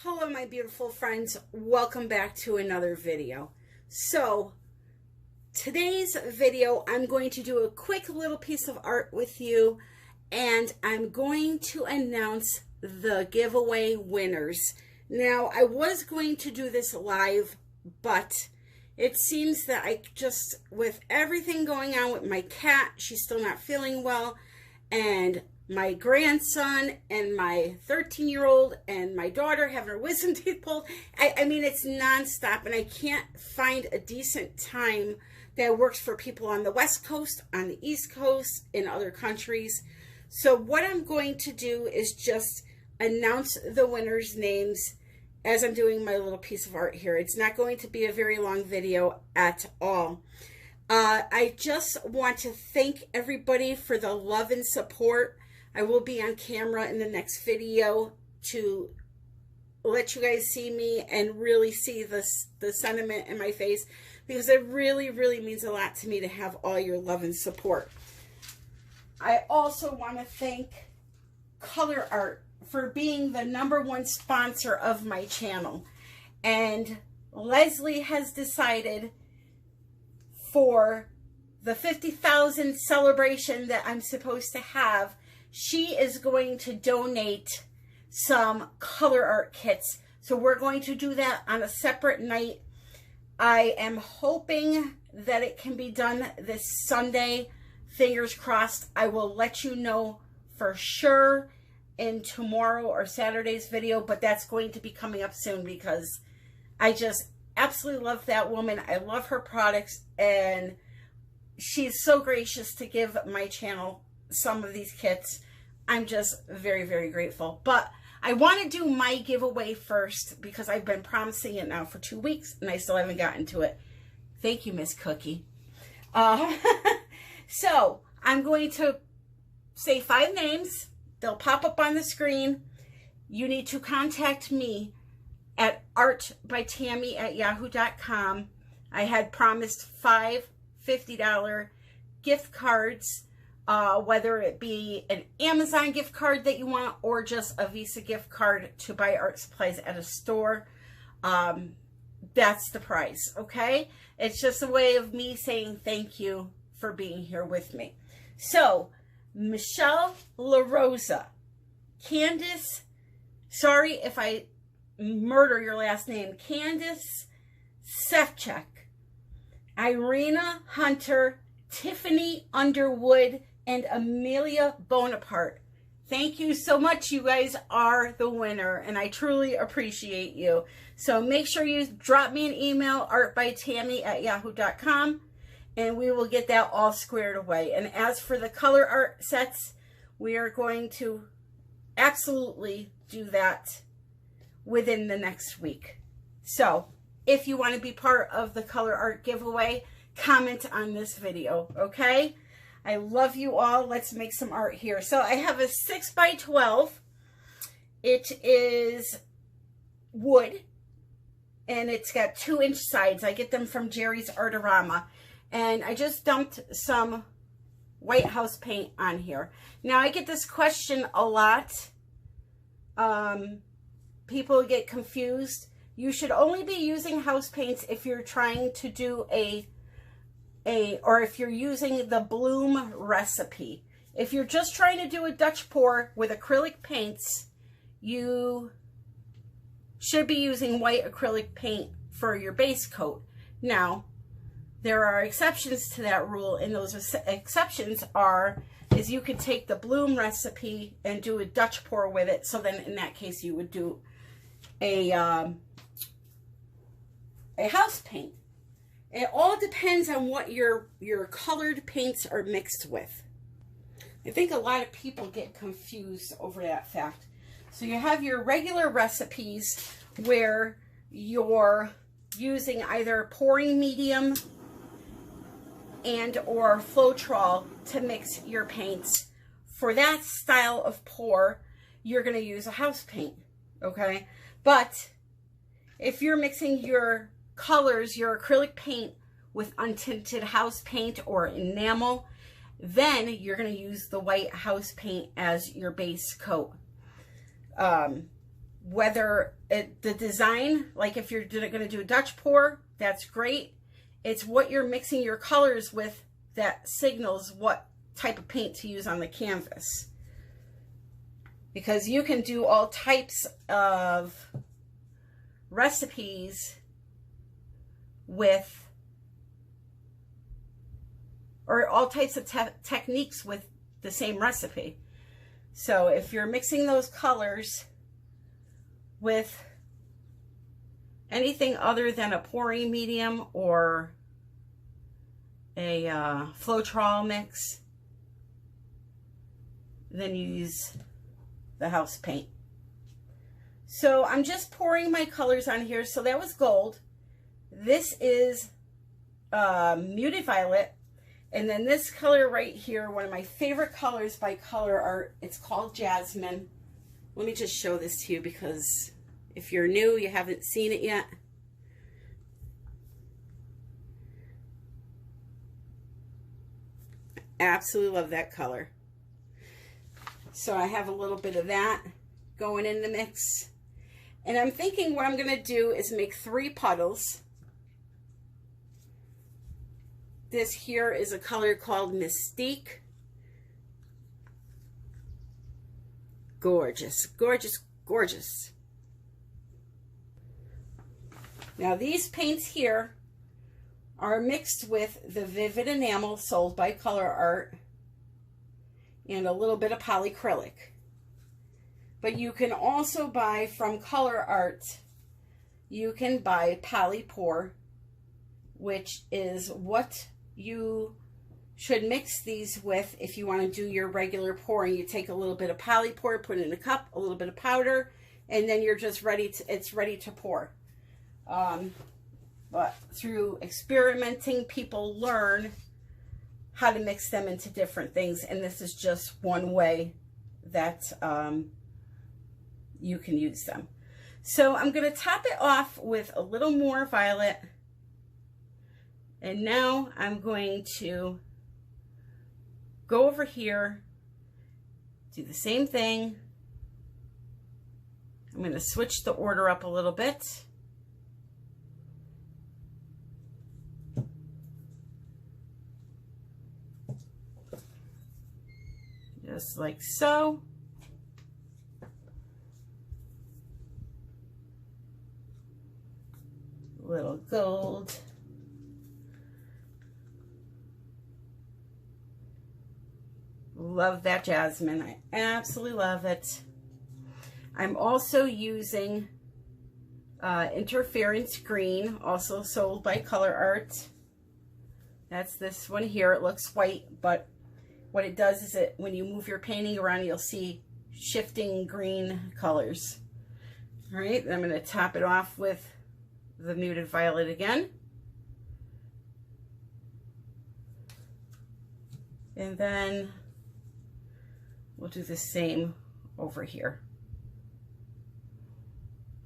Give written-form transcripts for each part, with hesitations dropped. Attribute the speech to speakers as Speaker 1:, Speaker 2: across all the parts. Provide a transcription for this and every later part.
Speaker 1: Hello my beautiful friends, welcome back to another video. So today's video I'm going to do a quick little piece of art with you, and I'm going to announce the giveaway winners. Now I was going to do this live, but it seems that I just, with everything going on with my cat, she's still not feeling well, and my grandson and my 13-year-old and my daughter having her wisdom teeth pulled. I mean, it's nonstop, and I can't find a decent time that works for people on the West Coast, on the East Coast, in other countries. So what I'm going to do is just announce the winners' names as I'm doing my little piece of art here. It's not going to be a very long video at all. I just want to thank everybody for the love and support. I will be on camera in the next video to let you guys see me and really see the sentiment in my face, because it really, really means a lot to me to have all your love and support. I also want to thank Colourarte for being the #1 sponsor of my channel. And Leslie has decided for the 50,000 celebration that I'm supposed to have, she is going to donate some Colourarte kits. So we're going to do that on a separate night. I am hoping that it can be done this Sunday. Fingers crossed. I will let you know for sure in tomorrow or Saturday's video, but that's going to be coming up soon because I just absolutely love that woman. I love her products, and she's so gracious to give my channel some of these kits. I'm just very, very grateful. But I want to do my giveaway first because I've been promising it now for 2 weeks and I still haven't gotten to it. Thank you, Miss Cookie. So I'm going to say 5 names. They'll pop up on the screen. You need to contact me at artbytammy@yahoo.com. I had promised 5 $50 gift cards, whether it be an Amazon gift card that you want or just a Visa gift card to buy art supplies at a store. That's the price, okay? It's just a way of me saying thank you for being here with me. So, Michelle LaRosa, Candace, sorry if I murder your last name, Candace Sefchek, Irina Hunter, Tiffany Underwood, and Amelia Bonaparte. Thank you so much. You guys are the winner, and I truly appreciate you. So make sure you drop me an email, artbytammy@yahoo.com, and we will get that all squared away. And as for the Colourarte sets, we are going to absolutely do that within the next week. So if you want to be part of the Colourarte giveaway, comment on this video, okay? I love you all. Let's make some art here. So I have a 6x12. It is wood, and it's got 2-inch sides. I get them from Jerry's Artorama, and I just dumped some white house paint on here. Now I get this question a lot. People get confused. You should only be using house paints if you're trying to do or if you're using the bloom recipe. If you're just trying to do a Dutch pour with acrylic paints, you should be using white acrylic paint for your base coat. Now, there are exceptions to that rule, and those exceptions is you could take the bloom recipe and do a Dutch pour with it. So then in that case, you would do a house paint. It all depends on what your colored paints are mixed with. I think a lot of people get confused over that fact. So you have your regular recipes where you're using either pouring medium and or Floetrol to mix your paints. For that style of pour, you're going to use a house paint, okay? But if you're mixing your colors, your acrylic paint, with untinted house paint or enamel, then you're going to use the white house paint as your base coat. whether the design, like if you're going to do a Dutch pour, that's great. It's what you're mixing your colors with that signals what type of paint to use on the canvas. Because you can do all types of recipes with, or all types of techniques with the same recipe. So if you're mixing those colors with anything other than a pouring medium or a Floetrol mix, then you use the house paint. So I'm just pouring my colors on here. So that was gold. This is muted violet. And then this color right here, one of my favorite colors by Colourarte, it's called Jasmine. Let me just show this to you because if you're new, you haven't seen it yet. Absolutely love that color. So I have a little bit of that going in the mix. And I'm thinking what I'm going to do is make 3 puddles. This here is a color called Mystique. Gorgeous, gorgeous, gorgeous. Now these paints here are mixed with the Vivid Enamel sold by Colourarte and a little bit of polyacrylic. But you can also buy from Colourarte, you can buy Polypore, which is what you should mix these with if you want to do your regular pouring. You take a little bit of Polypore, put it in a cup, a little bit of powder, and then you're just ready to, it's ready to pour. But through experimenting, people learn how to mix them into different things, and this is just one way that you can use them. So I'm going to top it off with a little more violet, and now I'm going to go over here, do the same thing. I'm going to switch the order up a little bit. Just like so. Little gold. Love that jasmine. I absolutely love it. I'm also using Interference Green, also sold by Colourarte. That's this one here. It looks white, but what it does is it, when you move your painting around, you'll see shifting green colors. All right, then I'm going to top it off with the muted violet again. And then we'll do the same over here.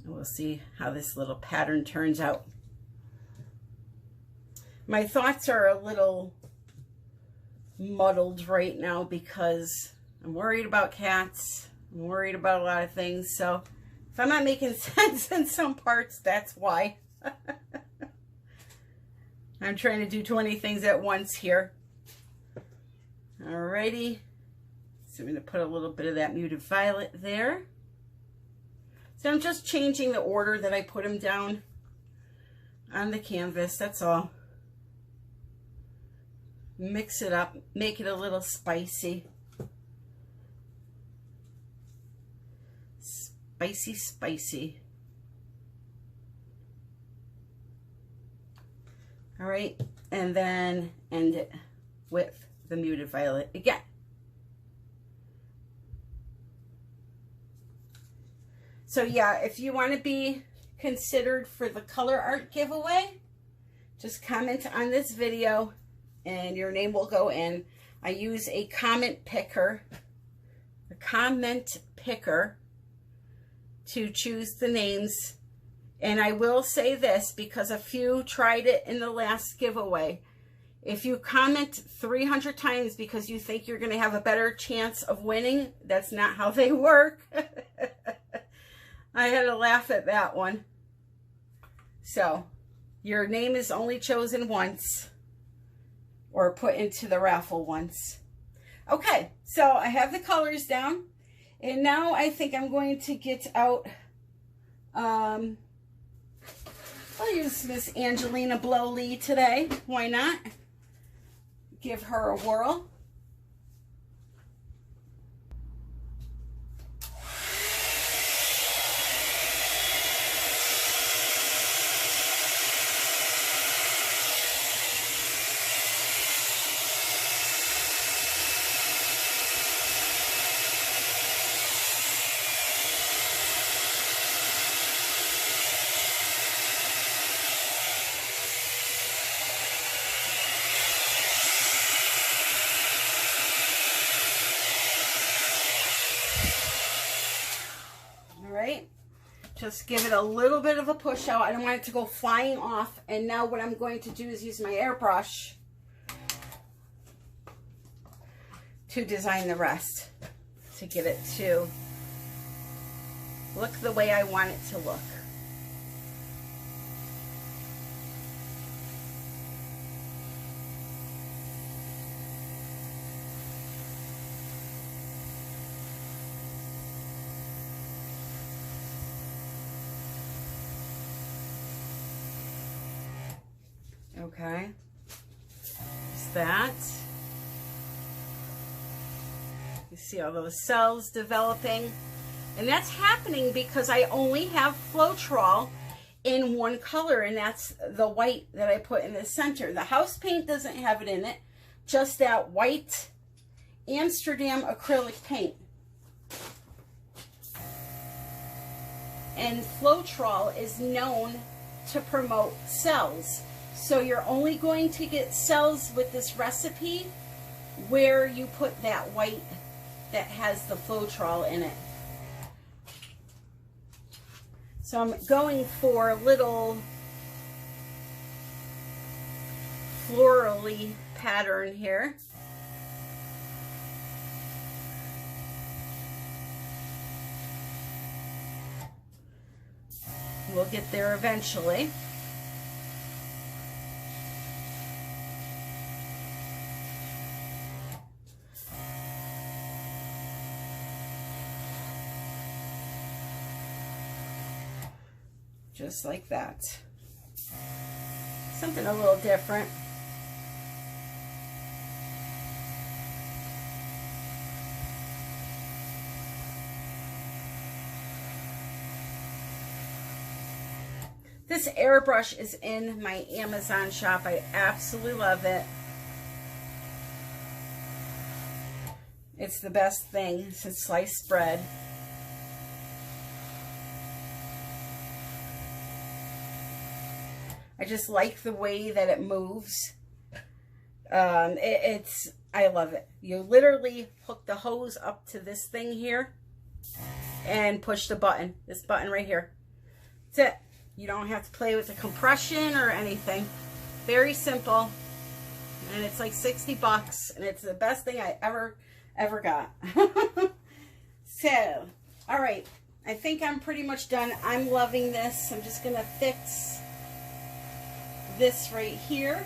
Speaker 1: And we'll see how this little pattern turns out. My thoughts are a little muddled right now because I'm worried about cats. I'm worried about a lot of things. So if I'm not making sense in some parts, that's why. I'm trying to do 20 things at once here. Alrighty. So I'm going to put a little bit of that muted violet there. So I'm just changing the order that I put them down on the canvas. That's all. Mix it up, make it a little spicy. Spicy, spicy. All right, and then end it with the muted violet again. So yeah, if you want to be considered for the Colourarte giveaway, just comment on this video and your name will go in. I use a comment picker to choose the names. And I will say this because a few tried it in the last giveaway. If you comment 300 times because you think you're going to have a better chance of winning, that's not how they work. I had to laugh at that one. So, your name is only chosen once, or put into the raffle once. Okay, so I have the colors down, and now I think I'm going to get out, I'll use Miss Angelina Blowly today. Why not? Give her a whirl. Just give it a little bit of a push out. I don't want it to go flying off. And now what I'm going to do is use my airbrush to design the rest, to get it to look the way I want it to look. Okay, just that. You see all those cells developing, and that's happening because I only have Floetrol in one color, and that's the white that I put in the center. The house paint doesn't have it in it, just that white Amsterdam acrylic paint. And Floetrol is known to promote cells. So you're only going to get cells with this recipe where you put that white that has the Floetrol in it. So I'm going for a little florally pattern here. We'll get there eventually. Just like that. Something a little different. This airbrush is in my Amazon shop. I absolutely love it. It's the best thing since sliced bread. I just like the way that it moves. I love it. You literally hook the hose up to this thing here and push the button. This button right here. That's it. You don't have to play with the compression or anything. Very simple. And it's like 60 bucks. And it's the best thing I ever got. So, all right. I think I'm pretty much done. I'm loving this. I'm just going to fix this right here,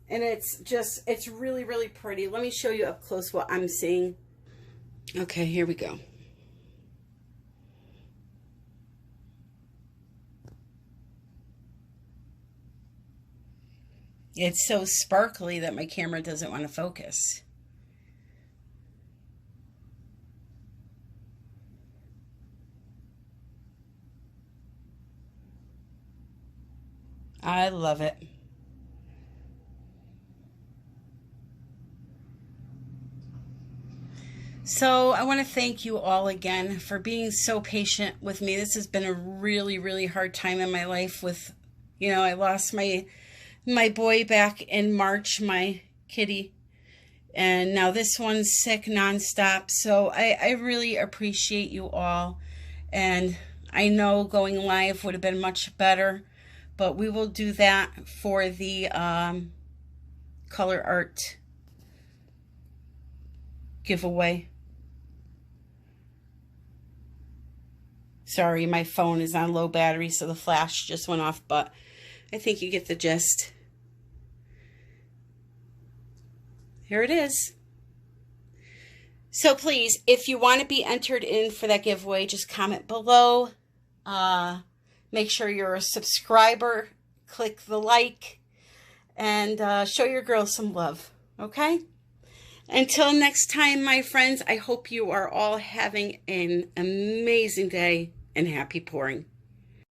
Speaker 1: and it's really, really pretty. Let me show you up close what I'm seeing. Okay, here we go. It's so sparkly that my camera doesn't want to focus. I love it. So I want to thank you all again for being so patient with me. This has been a really, really hard time in my life with, you know, I lost my boy back in March, my kitty, and now this one's sick nonstop. So I really appreciate you all, and I know going live would have been much better. But we will do that for the Colourarte giveaway. Sorry, my phone is on low battery, so the flash just went off, but I think you get the gist. Here it is. So please, if you want to be entered in for that giveaway, just comment below. Make sure you're a subscriber. Click the like. And show your girls some love. Okay? Until next time, my friends, I hope you are all having an amazing day and happy pouring.